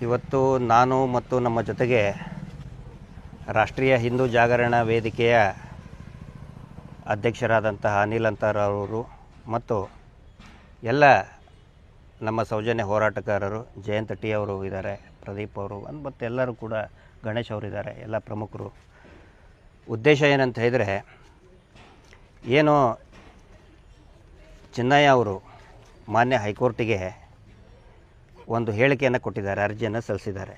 ಇವತ್ತು ನಾನು ಮತ್ತು ನಮ್ಮ ಜೊತೆಗೆ ರಾಷ್ಟ್ರೀಯ ಹಿಂದೂ ಜಾಗರಣ ವೇದಿಕೆಯ ಅಧ್ಯಕ್ಷರಾದಂತಹ ಅನಿಲ್ ಅಂತಾರ್ ಅವರು ಮತ್ತು ಎಲ್ಲ ನಮ್ಮ ಸೌಜನ್ಯ ಹೋರಾಟಗಾರರು ಜಯಂತ್ ಟಿ ಅವರು ಇದ್ದಾರೆ, ಪ್ರದೀಪ್ ಅವರು ಮತ್ತು ಎಲ್ಲರೂ ಕೂಡ, ಗಣೇಶ್ ಅವರಿದ್ದಾರೆ, ಎಲ್ಲ ಪ್ರಮುಖರು. ಉದ್ದೇಶ ಏನಂತ ಹೇಳಿದರೆ, ಏನು ಚಿನ್ನಯ್ಯ ಅವರು ಮಾನ್ಯ ಹೈಕೋರ್ಟಿಗೆ ಒಂದು ಹೇಳಿಕೆಯನ್ನು ಕೊಟ್ಟಿದ್ದಾರೆ, ಅರ್ಜಿಯನ್ನು ಸಲ್ಲಿಸಿದ್ದಾರೆ.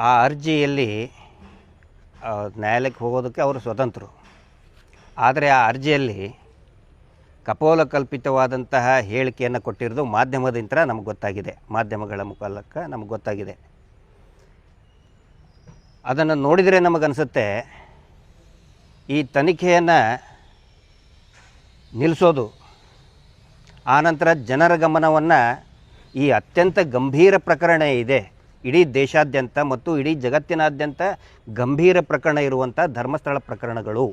ಆ ಅರ್ಜಿಯಲ್ಲಿ ನ್ಯಾಯಾಲಯಕ್ಕೆ ಹೋಗೋದಕ್ಕೆ ಅವರು ಸ್ವತಂತ್ರರು. ಆದರೆ ಆ ಅರ್ಜಿಯಲ್ಲಿ ಕಪೋಲಕಲ್ಪಿತವಾದಂತಹ ಹೇಳಿಕೆಯನ್ನು ಕೊಟ್ಟಿರೋದು ಮಾಧ್ಯಮದಿಂದ ನಮಗೆ ಗೊತ್ತಾಗಿದೆ, ಮಾಧ್ಯಮಗಳ ಮೂಲಕ ನಮಗೆ ಗೊತ್ತಾಗಿದೆ. ಅದನ್ನು ನೋಡಿದರೆ ನಮಗನ್ಸುತ್ತೆ ಈ ತನಿಖೆಯನ್ನು ನಿಲ್ಲಿಸೋದು, ಆನಂತರ ಜನರ ಗಮನವನ್ನು ಈ ಅತ್ಯಂತ ಗಂಭೀರ ಪ್ರಕರಣ ಇದೆ, ಇಡೀ ದೇಶಾದ್ಯಂತ ಮತ್ತು ಇಡೀ ಜಗತ್ತಿನಾದ್ಯಂತ ಗಂಭೀರ ಪ್ರಕರಣ ಇರುವಂಥ ಧರ್ಮಸ್ಥಳ ಪ್ರಕರಣಗಳು,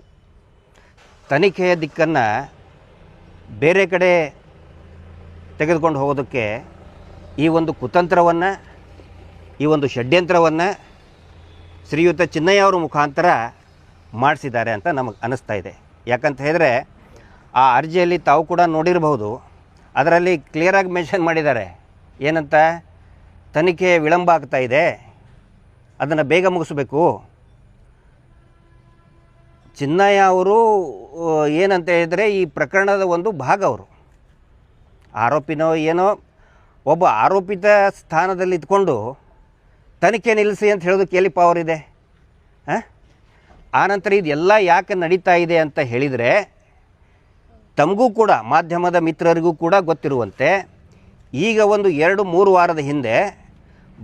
ತನಿಖೆಯ ದಿಕ್ಕನ್ನು ಬೇರೆ ಕಡೆ ತೆಗೆದುಕೊಂಡು ಹೋಗೋದಕ್ಕೆ ಈ ಒಂದು ಕುತಂತ್ರವನ್ನು, ಈ ಒಂದು ಷಡ್ಯಂತ್ರವನ್ನು ಶ್ರೀಯುತ ಚಿನ್ನಯ್ಯ ಅವರ ಮುಖಾಂತರ ಮಾಡಿಸಿದ್ದಾರೆ ಅಂತ ನಮಗೆ ಅನ್ನಿಸ್ತಾ ಇದೆ. ಯಾಕಂತ ಹೇಳಿದರೆ ಆ ಅರ್ಜಿಯಲ್ಲಿ ತಾವು ಕೂಡ ನೋಡಿರಬಹುದು, ಅದರಲ್ಲಿ ಕ್ಲಿಯರಾಗಿ ಮೆನ್ಷನ್ ಮಾಡಿದ್ದಾರೆ. ಏನಂತ, ತನಿಖೆ ವಿಳಂಬ ಆಗ್ತಾ ಇದೆ, ಅದನ್ನು ಬೇಗ ಮುಗಿಸ್ಬೇಕು. ಚಿನ್ನಯ್ಯ ಅವರು ಏನಂತ ಹೇಳಿದರೆ ಈ ಪ್ರಕರಣದ ಒಂದು ಭಾಗ, ಅವರು ಆರೋಪಿನೋ ಏನೋ, ಒಬ್ಬ ಆರೋಪಿತ ಸ್ಥಾನದಲ್ಲಿ ಇದ್ಕೊಂಡು ತನಿಖೆ ನಿಲ್ಲಿಸಿ ಅಂತ ಹೇಳೋದಕ್ಕೆ ಎಲ್ಲಿ ಪವರ್ ಇದೆ? ಆನಂತರ ಇದೆಲ್ಲ ಯಾಕೆ ನಡೀತಾ ಇದೆ ಅಂತ ಹೇಳಿದರೆ, ತಮಗೂ ಕೂಡ ಮಾಧ್ಯಮದ ಮಿತ್ರರಿಗೂ ಕೂಡ ಗೊತ್ತಿರುವಂತೆ ಈಗ ಒಂದು 2-3 ವಾರದ ಹಿಂದೆ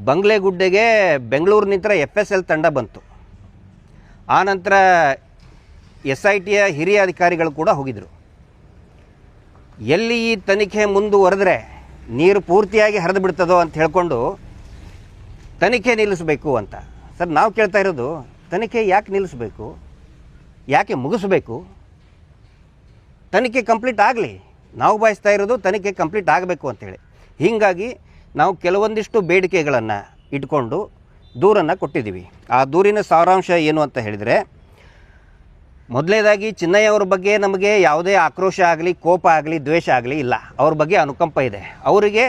ಬಂಗ್ಲೆಗುಡ್ಡೆಗೆ ಬೆಂಗಳೂರಿನಿಂದ FSL ತಂಡ ಬಂತು. ಆನಂತರ SITಯ ಹಿರಿಯ ಅಧಿಕಾರಿಗಳು ಕೂಡ ಹೋಗಿದ್ದರು. ಎಲ್ಲಿ ಈ ತನಿಖೆ ಮುಂದುವರೆದ್ರೆ ನೀರು ಪೂರ್ತಿಯಾಗಿ ಹರಿದು ಬಿಡ್ತದೋ ಅಂತ ಹೇಳ್ಕೊಂಡು ತನಿಖೆ ನಿಲ್ಲಿಸಬೇಕು ಅಂತ. ಸರ್, ನಾವು ಕೇಳ್ತಾ ಇರೋದು, ತನಿಖೆ ಯಾಕೆ ನಿಲ್ಲಿಸಬೇಕು, ಯಾಕೆ ಮುಗಿಸ್ಬೇಕು? ತನಿಖೆ ಕಂಪ್ಲೀಟ್ ಆಗಲಿ, ನಾವು ಬಯಸ್ತಾ ಇರೋದು ತನಿಖೆ ಕಂಪ್ಲೀಟ್ ಆಗಬೇಕು ಅಂಥೇಳಿ. ಹೀಗಾಗಿ ನಾವು ಕೆಲವೊಂದಿಷ್ಟು ಬೇಡಿಕೆಗಳನ್ನು ಇಟ್ಕೊಂಡು ದೂರನ್ನು ಕೊಟ್ಟಿದ್ದೀವಿ. ಆ ದೂರಿನ ಸಾರಾಂಶ ಏನು ಅಂತ ಹೇಳಿದರೆ, ಮೊದಲನೇದಾಗಿ ಚಿನ್ನಯ್ಯ ಅವ್ರ ಬಗ್ಗೆ ನಮಗೆ ಯಾವುದೇ ಆಕ್ರೋಶ ಆಗಲಿ, ಕೋಪ ಆಗಲಿ, ದ್ವೇಷ ಆಗಲಿ ಇಲ್ಲ. ಅವ್ರ ಬಗ್ಗೆ ಅನುಕಂಪ ಇದೆ. ಅವರಿಗೆ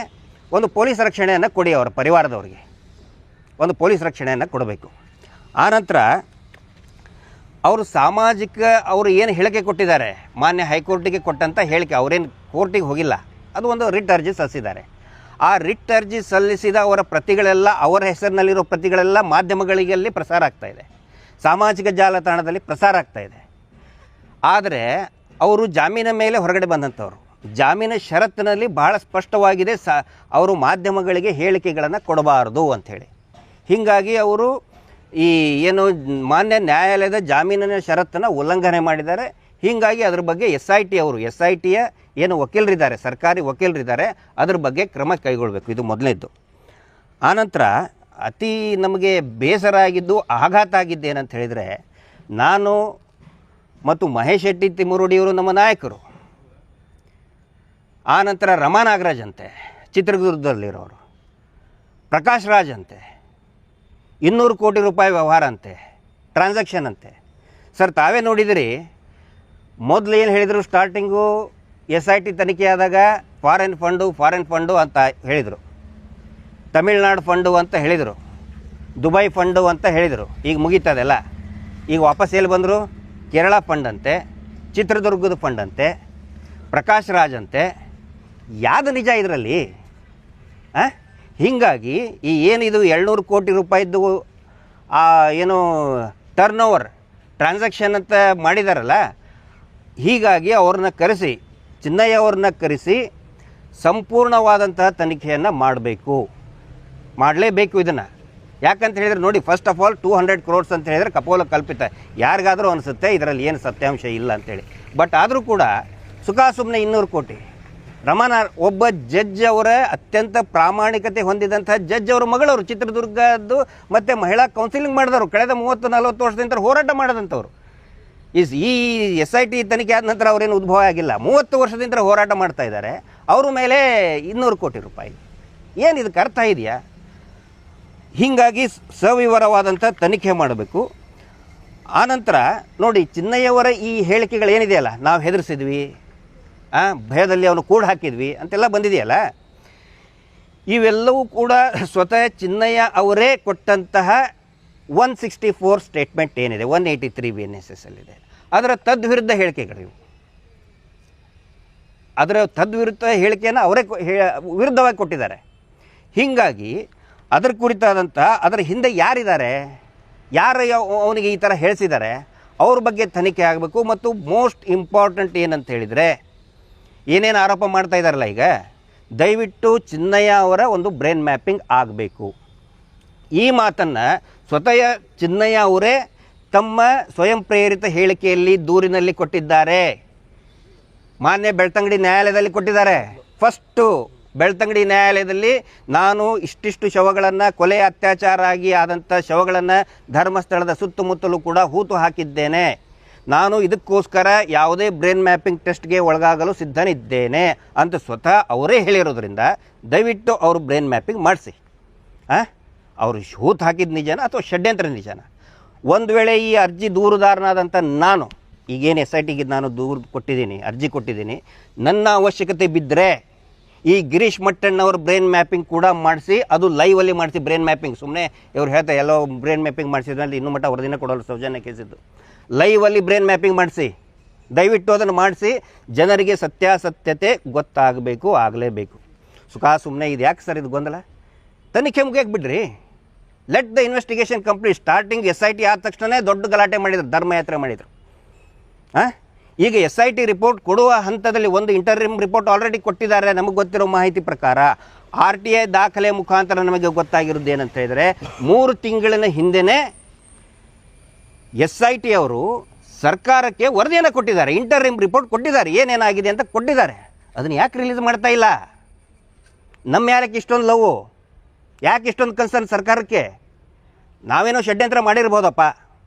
ಒಂದು ಪೊಲೀಸ್ ರಕ್ಷಣೆಯನ್ನು ಕೊಡಿ, ಅವರ ಪರಿವಾರದವರಿಗೆ ಒಂದು ಪೊಲೀಸ್ ರಕ್ಷಣೆಯನ್ನು ಕೊಡಬೇಕು. ಆನಂತರ ಅವರು ಸಾಮಾಜಿಕ, ಅವರು ಏನು ಹೇಳಿಕೆ ಕೊಟ್ಟಿದ್ದಾರೆ, ಮಾನ್ಯ ಹೈಕೋರ್ಟಿಗೆ ಕೊಟ್ಟಂಥ ಹೇಳಿಕೆ, ಅವರೇನು ಕೋರ್ಟಿಗೆ ಹೋಗಿಲ್ಲ, ಅದು ಒಂದು ರಿಟ್ ಅರ್ಜಿ ಸಲ್ಲಿಸಿದ್ದಾರೆ. ಆ ರಿಟ್ ಅರ್ಜಿ ಸಲ್ಲಿಸಿದ ಅವರ ಪ್ರತಿಗಳೆಲ್ಲ, ಅವರ ಹೆಸರಿನಲ್ಲಿರೋ ಪ್ರತಿಗಳೆಲ್ಲ ಮಾಧ್ಯಮಗಳಿಗೆ ಪ್ರಸಾರ ಆಗ್ತಾಯಿದೆ, ಸಾಮಾಜಿಕ ಜಾಲತಾಣದಲ್ಲಿ ಪ್ರಸಾರ ಆಗ್ತಾಯಿದೆ. ಆದರೆ ಅವರು ಜಾಮೀನ ಮೇಲೆ ಹೊರಗಡೆ ಬಂದಂಥವ್ರು, ಜಾಮೀನ ಷರತ್ತಿನಲ್ಲಿ ಬಹಳ ಸ್ಪಷ್ಟವಾಗಿದೆ, ಅವರು ಮಾಧ್ಯಮಗಳಿಗೆ ಹೇಳಿಕೆಗಳನ್ನು ಕೊಡಬಾರದು ಅಂಥೇಳಿ. ಹೀಗಾಗಿ ಅವರು ಈ ಏನು ಮಾನ್ಯ ನ್ಯಾಯಾಲಯದ ಜಾಮೀನಿನ ಷರತ್ತನ್ನು ಉಲ್ಲಂಘನೆ ಮಾಡಿದ್ದಾರೆ. ಹೀಗಾಗಿ ಅದ್ರ ಬಗ್ಗೆ SITಯ ಏನು ವಕೀಲರಿದ್ದಾರೆ, ಸರ್ಕಾರಿ ವಕೀಲರಿದ್ದಾರೆ, ಅದ್ರ ಬಗ್ಗೆ ಕ್ರಮ ಕೈಗೊಳ್ಳಬೇಕು. ಇದು ಮೊದಲನೇದ್ದು. ಆನಂತರ ಅತಿ ನಮಗೆ ಬೇಸರ ಆಗಿದ್ದು, ಆಘಾತ ಆಗಿದ್ದೇನಂತ ಹೇಳಿದರೆ, ನಾನು ಮತ್ತು ಮಹೇಶ್ ಶೆಟ್ಟಿ ತಿಮ್ಮರುಡಿಯವರು ನಮ್ಮ ನಾಯಕರು, ಆನಂತರ ರಮಾ ನಾಗರಾಜ್ ಅಂತೆ ಚಿತ್ರದುರ್ಗದಲ್ಲಿರೋರು, ಪ್ರಕಾಶ್ ರಾಜ್ ಅಂತೆ 200 ಕೋಟಿ ರೂಪಾಯಿ ವ್ಯವಹಾರ ಅಂತೆ, ಟ್ರಾನ್ಸಾಕ್ಷನ್ ಅಂತೆ. ಸರ್, ತಾವೇ ನೋಡಿದಿರಿ, ಮೊದಲು ಏನು ಹೇಳಿದರು, ಸ್ಟಾರ್ಟಿಂಗು SIT ತನಿಖೆ ಆದಾಗ ಫಾರಿನ್ ಫಂಡು ಅಂತ ಹೇಳಿದರು, ತಮಿಳ್ನಾಡು ಫಂಡು ಅಂತ ಹೇಳಿದರು, ದುಬೈ ಫಂಡು ಅಂತ ಹೇಳಿದರು. ಈಗ ಮುಗೀತದೆಲ್ಲ. ಈಗ ವಾಪಸ್ ಎಲ್ಲಿ ಬಂದರು? ಕೇರಳ ಫಂಡ್ ಅಂತೆ, ಚಿತ್ರದುರ್ಗದ ಫಂಡ್ ಅಂತೆ, ಪ್ರಕಾಶ್ ರಾಜ್ ಅಂತೆ. ಯಾವುದು ನಿಜ ಇದರಲ್ಲಿ? ಹೀಗಾಗಿ ಈ ಏನಿದು 200 ಕೋಟಿ ರೂಪಾಯಿದ್ದು ಏನು ಟರ್ನ್ ಓವರ್ ಟ್ರಾನ್ಸಾಕ್ಷನ್ ಅಂತ ಮಾಡಿದಾರಲ್ಲ, ಹೀಗಾಗಿ ಅವ್ರನ್ನ ಕರೆಸಿ, ಚಿನ್ನಯ್ಯ ಅವ್ರನ್ನ ಕರೆಸಿ ಸಂಪೂರ್ಣವಾದಂತಹ ತನಿಖೆಯನ್ನು ಮಾಡಲೇಬೇಕು ಇದನ್ನು. ಯಾಕಂತ ಹೇಳಿದರೆ ನೋಡಿ, ಫಸ್ಟ್ ಆಫ್ ಆಲ್ 200 crores ಅಂತ ಹೇಳಿದರೆ ಕಪೋಲ ಕಲ್ಪಿತ, ಯಾರಿಗಾದರೂ ಅನಿಸುತ್ತೆ ಇದರಲ್ಲಿ ಏನು ಸತ್ಯಾಂಶ ಇಲ್ಲ ಅಂಥೇಳಿ. ಬಟ್ ಆದರೂ ಕೂಡ ಸುಮ್ಮನೆ 200 ಕೋಟಿ. ಒಬ್ಬ ಜಡ್ಜ್ ಅವರ ಅತ್ಯಂತ ಪ್ರಾಮಾಣಿಕತೆ ಹೊಂದಿದಂಥ ಜಡ್ಜ್ ಅವರ ಮಗಳವರು, ಚಿತ್ರದುರ್ಗದ್ದು ಮತ್ತು ಮಹಿಳಾ ಕೌನ್ಸಿಲಿಂಗ್ ಮಾಡಿದವರು, ಕಳೆದ 30-40 ವರ್ಷದಿಂದ ಹೋರಾಟ ಮಾಡಿದಂಥವ್ರು. ಈ SIT ತನಿಖೆ ಆದ ನಂತರ ಅವರೇನು ಉದ್ಭವ ಆಗಿಲ್ಲ, 30 ವರ್ಷದಿಂದ ಹೋರಾಟ ಮಾಡ್ತಾ ಇದ್ದಾರೆ. ಅವ್ರ ಮೇಲೆ 200 ಕೋಟಿ ರೂಪಾಯಿ. ಏನು ಇದಕ್ಕೆ ಅರ್ಥ ಇದೆಯಾ? ಹೀಗಾಗಿ ಸವಿವರವಾದಂಥ ತನಿಖೆ ಮಾಡಬೇಕು. ಆನಂತರ ನೋಡಿ, ಚಿನ್ನಯ್ಯವರ ಈ ಹೇಳಿಕೆಗಳೇನಿದೆಯಲ್ಲ, ನಾವು ಹೆದರಿಸಿದ್ವಿ, ಭಯದಲ್ಲಿ ಅವನು ಕೂಡ ಹಾಕಿದ್ವಿ ಅಂತೆಲ್ಲ ಬಂದಿದೆಯಲ್ಲ, ಇವೆಲ್ಲವೂ ಕೂಡ ಸ್ವತಃ ಚಿನ್ನಯ್ಯ ಅವರೇ ಕೊಟ್ಟಂತಹ 164 ಸ್ಟೇಟ್ಮೆಂಟ್ ಏನಿದೆ, 183 BNSS ಅಲ್ಲಿದೆ, ಅದರ ತದ್ವಿರುದ್ಧ ಹೇಳಿಕೆಗಳಿವು. ಅದರ ತದ್ವಿರುದ್ಧ ಹೇಳಿಕೆಯನ್ನು ಅವರೇ ವಿರುದ್ಧವಾಗಿ ಕೊಟ್ಟಿದ್ದಾರೆ. ಹೀಗಾಗಿ ಅದರ ಕುರಿತಾದಂಥ ಅದರ ಹಿಂದೆ ಯಾರಿದ್ದಾರೆ, ಯಾರು ಅವನಿಗೆ ಈ ಥರ ಹೇಳಿಸಿದ್ದಾರೆ, ಅವ್ರ ಬಗ್ಗೆ ತನಿಖೆ ಆಗಬೇಕು. ಮತ್ತು ಮೋಸ್ಟ್ ಇಂಪಾರ್ಟೆಂಟ್ ಏನಂತ ಹೇಳಿದರೆ, ಏನೇನು ಆರೋಪ ಮಾಡ್ತಾ ಇದ್ದಾರಲ್ಲ ಈಗ, ದಯವಿಟ್ಟು ಚಿನ್ನಯ್ಯ ಅವರ ಒಂದು ಬ್ರೈನ್ ಮ್ಯಾಪಿಂಗ್ ಆಗಬೇಕು. ಈ ಮಾತನ್ನು ಸ್ವತಃ ಚಿನ್ನಯ್ಯ ಅವರೇ ತಮ್ಮ ಸ್ವಯಂ ಪ್ರೇರಿತ ಹೇಳಿಕೆಯಲ್ಲಿ ದೂರಿನಲ್ಲಿ ಕೊಟ್ಟಿದ್ದಾರೆ. ಮಾನ್ಯ ಬೆಳ್ತಂಗಡಿ ನ್ಯಾಯಾಲಯದಲ್ಲಿ ಕೊಟ್ಟಿದ್ದಾರೆ. ಫಸ್ಟು ಬೆಳ್ತಂಗಡಿ ನ್ಯಾಯಾಲಯದಲ್ಲಿ ನಾನು ಇಷ್ಟಿಷ್ಟು ಶವಗಳನ್ನು, ಕೊಲೆ ಅತ್ಯಾಚಾರ ಆಗಿ ಆದಂಥ ಶವಗಳನ್ನು ಧರ್ಮಸ್ಥಳದ ಸುತ್ತಮುತ್ತಲೂ ಕೂಡ ಹೂತು ಹಾಕಿದ್ದೇನೆ. ನಾನು ಇದಕ್ಕೋಸ್ಕರ ಯಾವುದೇ ಬ್ರೈನ್ ಮ್ಯಾಪಿಂಗ್ ಟೆಸ್ಟ್ಗೆ ಒಳಗಾಗಲು ಸಿದ್ಧನಿದ್ದೇನೆ ಅಂತ ಸ್ವತಃ ಅವರೇ ಹೇಳಿರೋದ್ರಿಂದ ದಯವಿಟ್ಟು ಅವರು ಬ್ರೈನ್ ಮ್ಯಾಪಿಂಗ್ ಮಾಡಿಸಿ. ಅವರು ಹೂತು ಹಾಕಿದ ನಿಜನ ಅಥವಾ ಷಡ್ಯಂತ್ರ ನಿಜನ? ಒಂದು ವೇಳೆ ಈ ಅರ್ಜಿ ದೂರುದಾರನಾದಂಥ ನಾನು ಈಗೇನು SITಗೆ ನಾನು ದೂರು ಕೊಟ್ಟಿದ್ದೀನಿ, ಅರ್ಜಿ ಕೊಟ್ಟಿದ್ದೀನಿ, ನನ್ನ ಅವಶ್ಯಕತೆ ಬಿದ್ದರೆ ಈ ಗಿರೀಶ್ ಮಟ್ಟಣ್ಣವ್ರ ಬ್ರೈನ್ ಮ್ಯಾಪಿಂಗ್ ಕೂಡ ಮಾಡಿಸಿ, ಅದು ಲೈವಲ್ಲಿ ಮಾಡಿಸಿ ಬ್ರೈನ್ ಮ್ಯಾಪಿಂಗ್. ಸುಮ್ಮನೆ ಇವ್ರು ಹೇಳ್ತಾ ಎಲ್ಲೋ ಬ್ರೈನ್ ಮ್ಯಾಪಿಂಗ್ ಮಾಡಿಸಿದ್ಮೇಲೆ ಇನ್ನೂ ಮಟ್ಟ ವರದಿನ ಕೊಡೋಲ್ಲ ಸೌಜನ್ಯ ಕೇಸಿದ್ದು. ಲೈವಲ್ಲಿ ಬ್ರೈನ್ ಮ್ಯಾಪಿಂಗ್ ಮಾಡಿಸಿ, ದಯವಿಟ್ಟು ಅದನ್ನು ಮಾಡಿಸಿ, ಜನರಿಗೆ ಸತ್ಯಾಸತ್ಯತೆ ಗೊತ್ತಾಗಬೇಕು, ಆಗಲೇಬೇಕು. ಸುಮ್ಮನೆ ಇದು ಯಾಕೆ ಸರ್ ಇದು ಗೊಂದಲ? ತನಿಖೆ ಮುಗಿಯಕ್ಕೆ ಬಿಡ್ರಿ, let the investigation complete. Starting SIT ಆದ ತಕ್ಷಣ ದೊಡ್ಡ ಗಲಾಟೆ ಮಾಡಿದ್ರು, ಧರ್ಮಯಾತ್ರೆ ಮಾಡಿದರು. ಈಗ SIT ರಿಪೋರ್ಟ್ ಕೊಡುವ ಹಂತದಲ್ಲಿ ಒಂದು ಇಂಟರಿಮ್ ರಿಪೋರ್ಟ್ ಆಲ್ರೆಡಿ ಕೊಟ್ಟಿದ್ದಾರೆ. ನಮಗೆ ಗೊತ್ತಿರೋ ಮಾಹಿತಿ ಪ್ರಕಾರ RTI ದಾಖಲೆ ಮುಖಾಂತರ ನಮಗೆ ಗೊತ್ತಾಗಿರೋದು ಏನಂತ ಹೇಳಿದರೆ, 3 ತಿಂಗಳಿನ ಹಿಂದೆಯೇ SIT ಅವರು ಸರ್ಕಾರಕ್ಕೆ ವರದಿಯನ್ನು ಕೊಟ್ಟಿದ್ದಾರೆ, ಇಂಟರಿಮ್ ರಿಪೋರ್ಟ್ ಕೊಟ್ಟಿದ್ದಾರೆ, ಏನೇನಾಗಿದೆ ಅಂತ ಕೊಟ್ಟಿದ್ದಾರೆ. ಅದನ್ನು ಯಾಕೆ ರಿಲೀಸ್ ಮಾಡ್ತಾ ಇಲ್ಲ? ನಮ್ಮ ಯಾರಕ್ಕೆ ಇಷ್ಟೊಂದು ಲವ್, ಯಾಕೆ ಇಷ್ಟೊಂದು ಕನ್ಸರ್ನ್ ಸರ್ಕಾರಕ್ಕೆ? ನಾವೇನೋ ಷಡ್ಯಂತ್ರ ಮಾಡಿರ್ಬೋದಪ್ಪ,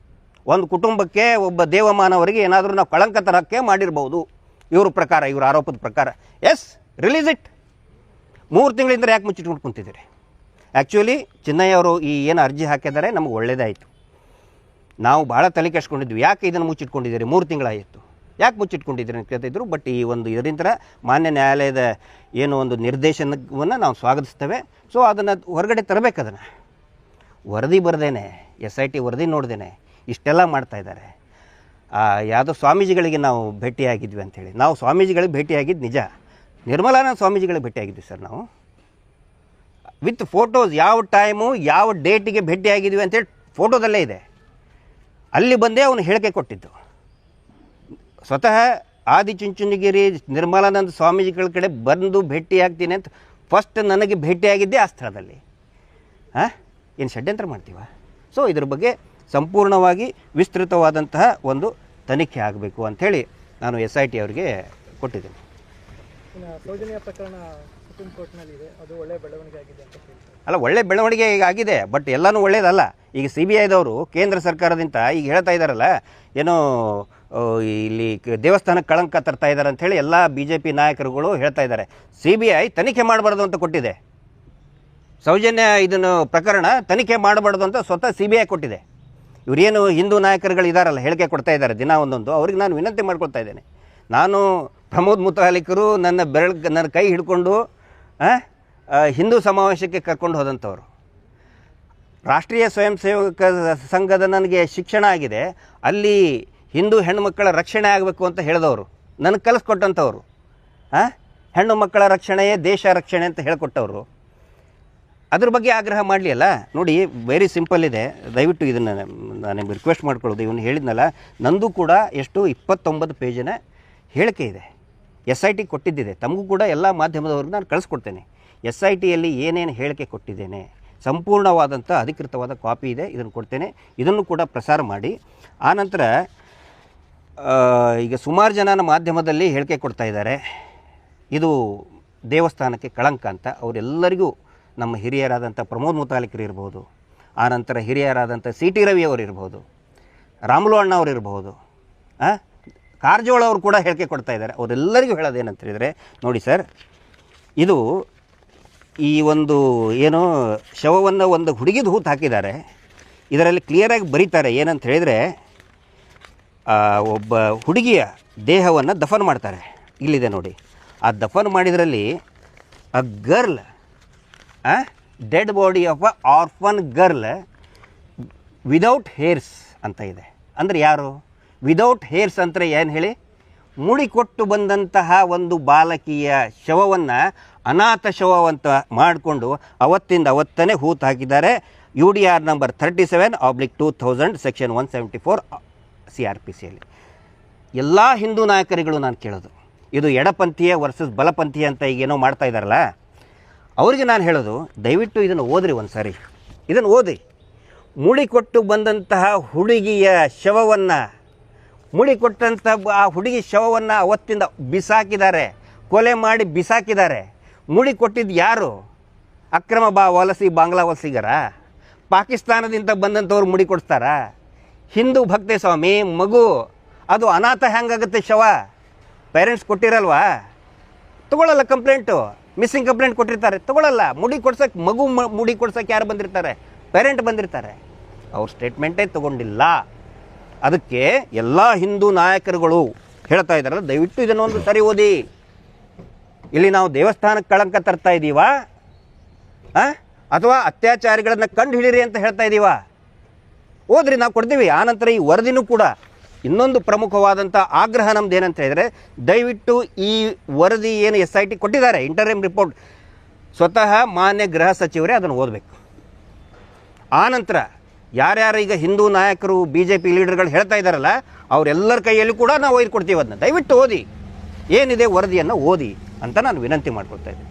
ಒಂದು ಕುಟುಂಬಕ್ಕೆ, ಒಬ್ಬ ದೇವಮಾನವರಿಗೆ ಏನಾದರೂ ನಾವು ಕಳಂಕ ತರಕ್ಕೆ ಮಾಡಿರ್ಬೋದು ಇವ್ರ ಪ್ರಕಾರ, ಇವ್ರ ಆರೋಪದ ಪ್ರಕಾರ. S, release it. 3 ತಿಂಗಳಿಂದ ಯಾಕೆ ಮುಚ್ಚಿಟ್ಕೊಂಡು ಕುಂತಿದ್ದೀರಿ? ಆ್ಯಕ್ಚುಲಿ ಚಿನ್ನಯ್ಯ ಅವರು ಈ ಏನು ಅರ್ಜಿ ಹಾಕಿದ್ದಾರೆ ನಮಗೆ ಒಳ್ಳೆಯದಾಯಿತು. ನಾವು ಭಾಳ ತಲೆ ಕೆಡಿಸ್ಕೊಂಡಿದ್ವಿ, ಯಾಕೆ ಇದನ್ನು ಮುಚ್ಚಿಟ್ಕೊಂಡಿದ್ದೀರಿ, 3 ತಿಂಗಳಾಯಿತು, ಯಾಕೆ ಮುಚ್ಚಿಟ್ಕೊಂಡಿದ್ದೀರಿ ಅಂತ ಕೇಳ್ತಿದ್ರು. ಬಟ್ ಈ ಒಂದು ಇದರಿಂದ ಮಾನ್ಯ ನ್ಯಾಯಾಲಯದ ಏನು ಒಂದು ನಿರ್ದೇಶನವನ್ನು ನಾವು ಸ್ವಾಗತಿಸ್ತೇವೆ. ಸೊ ಅದನ್ನು ಹೊರಗಡೆ ತರಬೇಕು. ಅದನ್ನು ವರದಿ ಬರದೇನೆ, SIT ವರದಿ ನೋಡ್ದೇನೆ ಇಷ್ಟೆಲ್ಲ ಮಾಡ್ತಾಯಿದ್ದಾರೆ. ಯಾವುದೋ ಸ್ವಾಮೀಜಿಗಳಿಗೆ ನಾವು ಭೇಟಿಯಾಗಿದ್ವಿ ಅಂಥೇಳಿ, ನಾವು ಸ್ವಾಮೀಜಿಗಳಿಗೆ ಭೇಟಿಯಾಗಿದ್ದು ನಿಜ, ನಿರ್ಮಲಾನಂದ ಸ್ವಾಮೀಜಿಗಳಿಗೆ ಭೇಟಿಯಾಗಿದ್ವಿ ಸರ್ ನಾವು, ವಿತ್ ಫೋಟೋಸ್, ಯಾವ ಟೈಮು ಯಾವ ಡೇಟಿಗೆ ಭೇಟಿಯಾಗಿದ್ವಿ ಅಂಥೇಳಿ ಫೋಟೋದಲ್ಲೇ ಇದೆ. ಅಲ್ಲಿ ಬಂದೇ ಅವನು ಹೇಳಿಕೆ ಕೊಟ್ಟಿದ್ದು. ಸ್ವತಃ ಆದಿಚುಂಚನಗಿರಿ ನಿರ್ಮಲಾನಂದ ಸ್ವಾಮೀಜಿಗಳ ಕಡೆ ಬಂದು ಭೇಟಿಯಾಗ್ತೀನಿ ಅಂತ ಫಸ್ಟ್ ನನಗೆ ಭೇಟಿಯಾಗಿದ್ದೇ ಆ ಸ್ಥಳದಲ್ಲಿ. ಏನು ಷಡ್ಯಂತ್ರ ಮಾಡ್ತೀವ? ಸೊ ಇದ್ರ ಬಗ್ಗೆ ಸಂಪೂರ್ಣವಾಗಿ ವಿಸ್ತೃತವಾದಂತಹ ಒಂದು ತನಿಖೆ ಆಗಬೇಕು ಅಂಥೇಳಿ ನಾನು SIT ಅವರಿಗೆ ಕೊಟ್ಟಿದ್ದೀನಿ. ಸೌಜನ್ಯ ಪ್ರಕರಣ ಸುಪ್ರೀಂ ಕೋರ್ಟ್ನಲ್ಲಿದೆ, ಅದು ಒಳ್ಳೆಯ ಬೆಳವಣಿಗೆ ಆಗಿದೆ ಅಂತ ಹೇಳ್ತಾರೆ. ಅಲ್ಲ, ಒಳ್ಳೆ ಬೆಳವಣಿಗೆ ಈಗ ಆಗಿದೆ, ಬಟ್ ಎಲ್ಲನೂ ಒಳ್ಳೇದಲ್ಲ. ಈಗ CBIದವರು ಕೇಂದ್ರ ಸರ್ಕಾರದಿಂದ ಈಗ ಹೇಳ್ತಾ ಇದ್ದಾರಲ್ಲ, ಏನೋ ಇಲ್ಲಿ ದೇವಸ್ಥಾನಕ್ಕೆ ಕಳಂಕ ತರ್ತಾ ಇದ್ದಾರೆ ಅಂಥೇಳಿ ಎಲ್ಲ BJP ನಾಯಕರುಗಳು ಹೇಳ್ತಾ ಇದ್ದಾರೆ. CBI ತನಿಖೆ ಮಾಡಬಾರ್ದು ಅಂತ ಕೊಟ್ಟಿದೆ. ಸೌಜನ್ಯ ಇದನ್ನು ಪ್ರಕರಣ ತನಿಖೆ ಮಾಡಬಾರ್ದು ಅಂತ ಸ್ವತಃ CBI ಕೊಟ್ಟಿದೆ. ಇವರೇನು ಹಿಂದೂ ನಾಯಕರುಗಳು ಇದ್ದಾರಲ್ಲ, ಹೇಳಿಕೆ ಕೊಡ್ತಾ ಇದ್ದಾರೆ ದಿನ ಒಂದೊಂದು, ಅವ್ರಿಗೆ ನಾನು ವಿನಂತಿ ಮಾಡ್ಕೊಳ್ತಾ ಇದ್ದೇನೆ. ನಾನು ಪ್ರಮೋದ್ ಮುತಾಲಿಕರು ನನ್ನ ಕೈ ಹಿಡ್ಕೊಂಡು ಹಿಂದೂ ಸಮಾವೇಶಕ್ಕೆ ಕರ್ಕೊಂಡು ಹೋದಂಥವ್ರು, ರಾಷ್ಟ್ರೀಯ ಸ್ವಯಂ ಸೇವಕ ಸಂಘದ ನನಗೆ ಶಿಕ್ಷಣ ಆಗಿದೆ, ಅಲ್ಲಿ ಹಿಂದೂ ಹೆಣ್ಣುಮಕ್ಕಳ ರಕ್ಷಣೆ ಆಗಬೇಕು ಅಂತ ಹೇಳಿದವರು, ನನಗೆ ಕಲಿಸ್ಕೊಟ್ಟಂಥವ್ರು. ಹೆಣ್ಣು ಮಕ್ಕಳ ರಕ್ಷಣೆಯೇ ದೇಶ ರಕ್ಷಣೆ ಅಂತ ಹೇಳಿಕೊಟ್ಟವರು. ಅದ್ರ ಬಗ್ಗೆ ಆಗ್ರಹ ಮಾಡಲಿ ಅಲ್ಲ. ನೋಡಿ, ವೆರಿ ಸಿಂಪಲ್ ಇದೆ, ದಯವಿಟ್ಟು ಇದನ್ನು ನಾನು ರಿಕ್ವೆಸ್ಟ್ ಮಾಡ್ಕೊಳ್ಳೋದು. ಇವನು ಹೇಳಿದ್ನಲ್ಲ, ನಂದು ಕೂಡ ಎಷ್ಟು 29 ಪೇಜಿನ ಹೇಳಿಕೆ ಇದೆ, SIT ಕೊಟ್ಟಿದ್ದಿದೆ. ತಮಗೂ ಕೂಡ ಎಲ್ಲ ಮಾಧ್ಯಮದವ್ರಿಗೆ ನಾನು ಕಳಿಸ್ಕೊಡ್ತೇನೆ. SITಯಲ್ಲಿ ಏನೇನು ಹೇಳಿಕೆ ಕೊಟ್ಟಿದ್ದೇನೆ, ಸಂಪೂರ್ಣವಾದಂಥ ಅಧಿಕೃತವಾದ ಕಾಪಿ ಇದೆ, ಇದನ್ನು ಕೊಡ್ತೇನೆ. ಇದನ್ನು ಕೂಡ ಪ್ರಸಾರ ಮಾಡಿ. ಆನಂತರ ಈಗ ಸುಮಾರು ಜನ ಮಾಧ್ಯಮದಲ್ಲಿ ಹೇಳಿಕೆ ಕೊಡ್ತಾ ಇದ್ದಾರೆ, ಇದು ದೇವಸ್ಥಾನಕ್ಕೆ ಕಳಂಕ ಅಂತ. ಅವರೆಲ್ಲರಿಗೂ ನಮ್ಮ ಹಿರಿಯರಾದಂಥ ಪ್ರಮೋದ್ ಮುತಾಲಿಕರು ಇರ್ಬೋದು, ಆನಂತರ ಹಿರಿಯರಾದಂಥ CT ರವಿ ಅವರು ಇರ್ಬೋದು, ರಾಮುಲು ಅಣ್ಣ ಅವರು ಇರ್ಬೋದು, ಕಾರಜೋಳ ಅವರು ಕೂಡ ಹೇಳಿಕೆ ಕೊಡ್ತಾ ಇದ್ದಾರೆ. ಅವರೆಲ್ಲರಿಗೂ ಹೇಳೋದೇನಂತ ಹೇಳಿದರೆ, ನೋಡಿ ಸರ್, ಇದು ಈ ಒಂದು ಏನು ಶವವನ್ನು ಒಂದು ಹುಡುಗಿದು ಹೂತು ಹಾಕಿದ್ದಾರೆ. ಇದರಲ್ಲಿ ಕ್ಲಿಯರಾಗಿ ಬರೀತಾರೆ ಏನಂತ ಹೇಳಿದರೆ, ಒಬ್ಬ ಹುಡುಗಿಯ ದೇಹವನ್ನು ದಫನ್ ಮಾಡ್ತಾರೆ. ಇಲ್ಲಿದೆ ನೋಡಿ, ಆ ದಫನ್ ಮಾಡಿದ್ರಲ್ಲಿ a girl, dead body of a orphan girl without hairs ಅಂತ ಇದೆ. ಅಂದರೆ ಯಾರು ವಿದೌಟ್ ಹೇರ್ಸ್ ಅಂದರೆ ಏನು ಹೇಳಿ, ಮುಡಿ ಕೊಟ್ಟು ಬಂದಂತಹ ಒಂದು ಬಾಲಕಿಯ ಶವವನ್ನು ಅನಾಥ ಶವವಂತ ಮಾಡಿಕೊಂಡು ಅವತ್ತನೇ ಹೂತು ಹಾಕಿದ್ದಾರೆ. UDR number 37/2000 section 174 CRPCಯಲ್ಲಿ. ಎಲ್ಲ ಹಿಂದೂ ನಾಯಕರುಗಳು ನಾನು ಕೇಳೋದು, ಇದು ಎಡಪಂಥೀಯ ವರ್ಸಸ್ ಬಲಪಂಥೀಯ ಅಂತ ಈಗೇನೋ ಮಾಡ್ತಾ ಇದ್ದಾರಲ್ಲ, ಅವರಿಗೆ ನಾನು ಹೇಳೋದು, ದಯವಿಟ್ಟು ಇದನ್ನು ಓದ್ರಿ ಒಂದು ಸಾರಿ, ಇದನ್ನು ಓದಿ. ಮುಡಿ ಕೊಟ್ಟು ಬಂದಂತಹ ಹುಡುಗಿಯ ಶವವನ್ನು, ಮುಡಿ ಕೊಟ್ಟಂಥ ಆ ಹುಡುಗಿ ಶವವನ್ನು ಅವತ್ತಿಂದ ಬಿಸಾಕಿದ್ದಾರೆ, ಕೊಲೆ ಮಾಡಿ ಬಿಸಾಕಿದ್ದಾರೆ. ಮುಡಿ ಕೊಟ್ಟಿದ್ದು ಯಾರು? ಅಕ್ರಮ ಬಾಂಗ್ಲಾ ವಲಸಿಗರ? ಪಾಕಿಸ್ತಾನದಿಂದ ಬಂದಂಥವ್ರು ಮುಡಿ ಕೊಡ್ತಾರಾ? ಹಿಂದೂ ಭಕ್ತೆ ಸ್ವಾಮಿ, ಮಗು ಅದು ಅನಾಥ ಹೆಂಗಾಗುತ್ತೆ ಶವ? ಪೇರೆಂಟ್ಸ್ ಕೊಟ್ಟಿರಲ್ವಾ? ತೊಗೊಳ್ಳಲ್ಲ ಕಂಪ್ಲೇಂಟು, ಮಿಸ್ಸಿಂಗ್ ಕಂಪ್ಲೇಂಟ್ ಕೊಟ್ಟಿರ್ತಾರೆ, ತೊಗೊಳ್ಳಲ್ಲ. ಮುಡಿ ಕೊಡ್ಸೋಕ್ಕೆ, ಮಗು ಮುಡಿ ಕೊಡ್ಸೋಕ್ಕೆ ಯಾರು ಬಂದಿರ್ತಾರೆ? ಪೇರೆಂಟ್ ಬಂದಿರ್ತಾರೆ. ಅವ್ರ ಸ್ಟೇಟ್ಮೆಂಟೇ ತೊಗೊಂಡಿಲ್ಲ. ಅದಕ್ಕೆ ಎಲ್ಲ ಹಿಂದೂ ನಾಯಕರುಗಳು ಹೇಳ್ತಾ ಇದ್ದಾರಲ್ಲ, ದಯವಿಟ್ಟು ಇದನ್ನೊಂದು ಸರಿ ಓದಿ. ಇಲ್ಲಿ ನಾವು ದೇವಸ್ಥಾನಕ್ಕೆ ಕಳಂಕ ತರ್ತಾ ಇದ್ದೀವಾ, ಅಥವಾ ಅತ್ಯಾಚಾರಿಗಳನ್ನು ಕಂಡು ಹಿಡೀರಿ ಅಂತ ಹೇಳ್ತಾ ಇದ್ದೀವಾ? ಓದ್ರಿ, ನಾವು ಕೊಡ್ತೀವಿ. ಆನಂತರ ಈ ವರದಿನೂ ಕೂಡ ಇನ್ನೊಂದು ಪ್ರಮುಖವಾದಂಥ ಆಗ್ರಹ ನಮ್ದು ಏನಂತ ಹೇಳಿದರೆ, ದಯವಿಟ್ಟು ಈ ವರದಿ ಏನು SIT ಕೊಟ್ಟಿದ್ದಾರೆ, ಇಂಟರಿಮ್ ರಿಪೋರ್ಟ್, ಸ್ವತಃ ಮಾನ್ಯ ಗೃಹ ಸಚಿವರೇ ಅದನ್ನು ಓದಬೇಕು. ಆನಂತರ ಯಾರ್ಯಾರು ಈಗ ಹಿಂದೂ ನಾಯಕರು BJP ಲೀಡರ್ಗಳು ಹೇಳ್ತಾ ಇದ್ದಾರಲ್ಲ, ಅವರೆಲ್ಲರ ಕೈಯಲ್ಲಿ ಕೂಡ ನಾವು ಒಯ್ದು ಕೊಡ್ತೀವಿ. ಅದನ್ನ ದಯವಿಟ್ಟು ಓದಿ, ಏನಿದೆ ವರದಿಯನ್ನು ಓದಿ ಅಂತ ನಾನು ವಿನಂತಿ ಮಾಡ್ಕೊಳ್ತಾ ಇದ್ದೀನಿ.